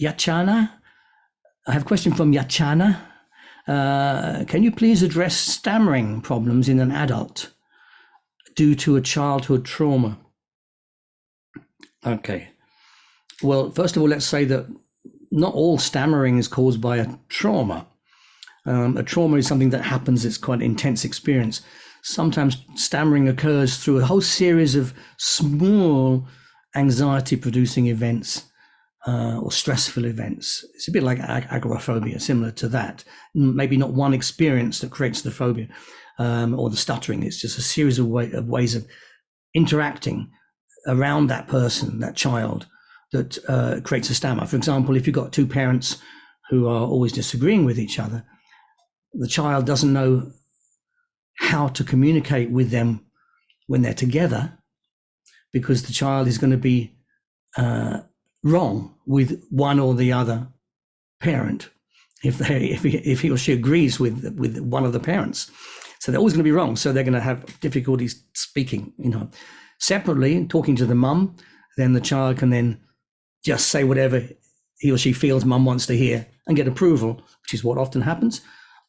Yachana. I have a question from Yachana. Can you please address stammering problems in an adult due to a childhood trauma? Okay. Well, first of all, let's say that not all stammering is caused by a trauma. A trauma is something that happens, it's quite an intense experience. Sometimes stammering occurs through a whole series of small anxiety-producing events or stressful events. It's a bit like agoraphobia, similar to that. Maybe not one experience that creates the phobia or the stuttering. It's just a series of ways of interacting around that person, that child, that creates a stammer. For example, if you've got two parents who are always disagreeing with each other, the child doesn't know how to communicate with them when they're together, because the child is going to be wrong with one or the other parent if he or she agrees with one of the parents. So they're always going to be wrong. So they're going to have difficulties speaking, separately, talking to the mum. Then the child can then just say whatever he or she feels mum wants to hear and get approval, which is what often happens.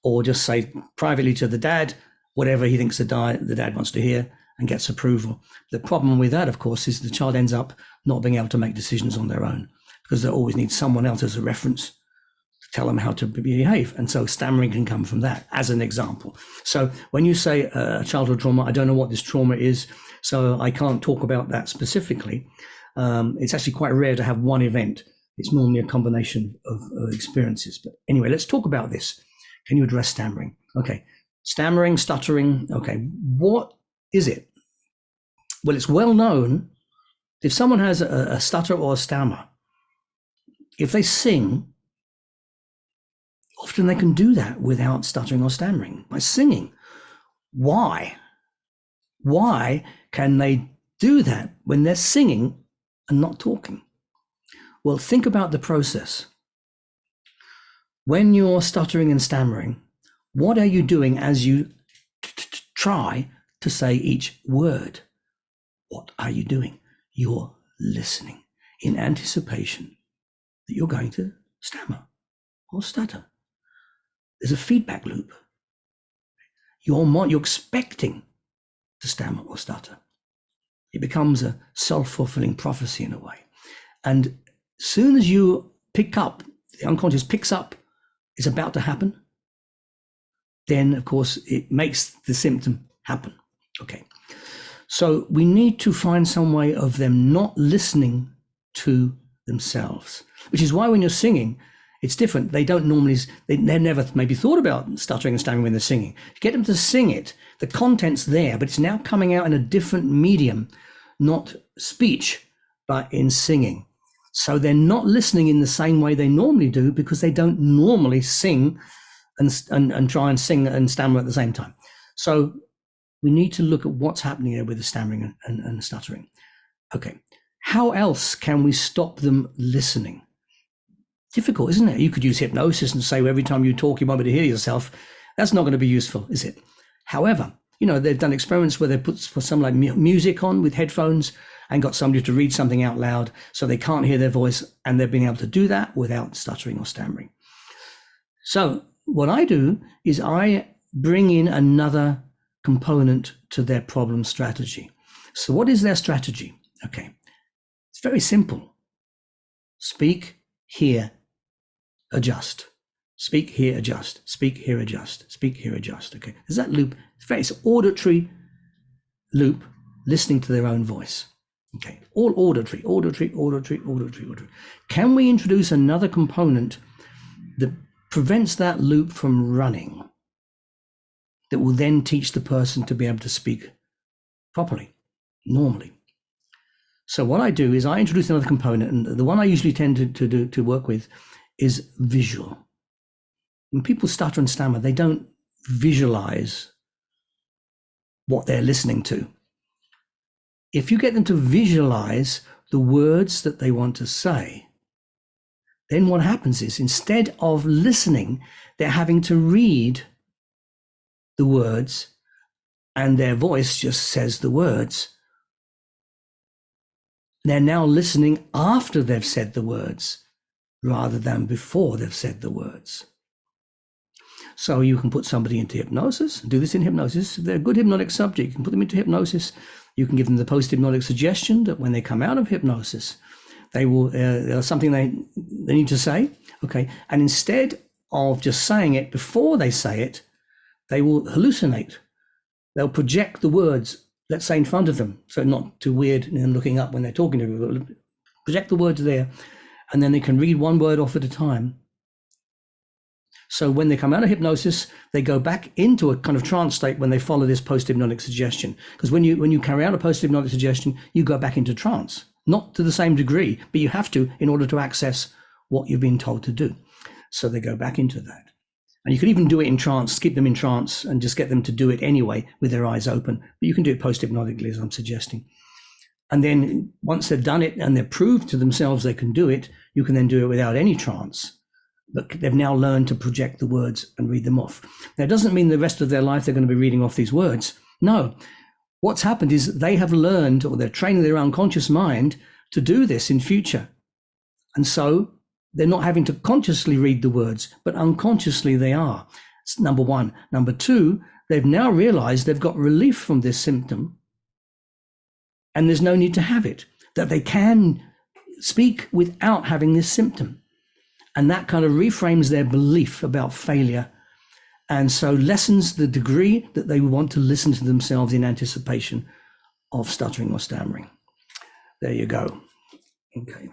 Or just say privately to the dad whatever he thinks the dad wants to hear and gets approval. The problem with that, of course, is the child ends up not being able to make decisions on their own because they always need someone else as a reference to tell them how to behave. And so stammering can come from that, as an example. So when you say childhood trauma, I don't know what this trauma is, so I can't talk about that specifically. It's actually quite rare to have one event. It's normally a combination of experiences. But anyway, let's talk about this. Can you address stammering? Okay, stammering, stuttering. Okay, what is it? Well, it's well known. If someone has a stutter or a stammer, if they sing, often they can do that without stuttering or stammering, by singing. Why? Why can they do that when they're singing and not talking? Well, think about the process. When you're stuttering and stammering, what are you doing as you try to say each word? What are you doing? You're listening in anticipation that you're going to stammer or stutter. There's a feedback loop. You're expecting to stammer or stutter. It becomes a self-fulfilling prophecy in a way. And as soon as you pick up, the unconscious picks up, it's about to happen, then of course it makes the symptom happen. Okay. So we need to find some way of them not listening to themselves, which is why when you're singing, it's different. They don't normally, they've never maybe thought about stuttering and stammering when they're singing. You get them to sing it, the content's there, but it's now coming out in a different medium, not speech, but in singing. So they're not listening in the same way they normally do because they don't normally sing and try and sing and stammer at the same time. So we need to look at what's happening there with the stammering and stuttering. Okay, how else can we stop them listening? Difficult, isn't it? You could use hypnosis and say, well, every time you talk, you might be able to hear yourself. That's not going to be useful, is it? However, they've done experiments where they put some like music on with headphones and got somebody to read something out loud so they can't hear their voice, and they've been able to do that without stuttering or stammering. So what I do is I bring in another component to their problem strategy. So what is their strategy? Okay, it's very simple. Speak, hear, adjust. Speak, hear, adjust. Speak, hear, adjust. Speak, hear, adjust. Okay, there's that loop. It's an auditory loop, listening to their own voice. Okay, all auditory. Can we introduce another component that prevents that loop from running, that will then teach the person to be able to speak properly, normally? So what I do is I introduce another component, and the one I usually tend to work with is visual. When people stutter and stammer, they don't visualize what they're listening to. If you get them to visualize the words that they want to say, then what happens is, instead of listening, they're having to read the words and their voice just says the words. They're now listening after they've said the words, rather than before they've said the words. So you can put somebody into hypnosis, do this in hypnosis. If they're a good hypnotic subject, you can put them into hypnosis. You can give them the post-hypnotic suggestion that when they come out of hypnosis, they will, something they need to say, okay? And instead of just saying it before they say it, they will hallucinate. They'll project the words, let's say, in front of them, so not too weird and looking up when they're talking to people. Project the words there, and then they can read one word off at a time. So when they come out of hypnosis, they go back into a kind of trance state when they follow this post-hypnotic suggestion. Because when you carry out a post-hypnotic suggestion, you go back into trance. Not to the same degree, but you have to in order to access what you've been told to do. So they go back into that. And you can even do it in trance, keep them in trance and just get them to do it anyway with their eyes open. But you can do it post-hypnotically, as I'm suggesting. And then once they've done it and they've proved to themselves they can do it, you can then do it without any trance. But they've now learned to project the words and read them off. Now, it doesn't mean the rest of their life they're going to be reading off these words. No. What's happened is they have learned, or they're training their unconscious mind to do this in future. And so they're not having to consciously read the words, but unconsciously they are. It's number one. Number two, they've now realized they've got relief from this symptom and there's no need to have it, that they can speak without having this symptom. And that kind of reframes their belief about failure, and so lessens the degree that they want to listen to themselves in anticipation of stuttering or stammering. There you go. Okay.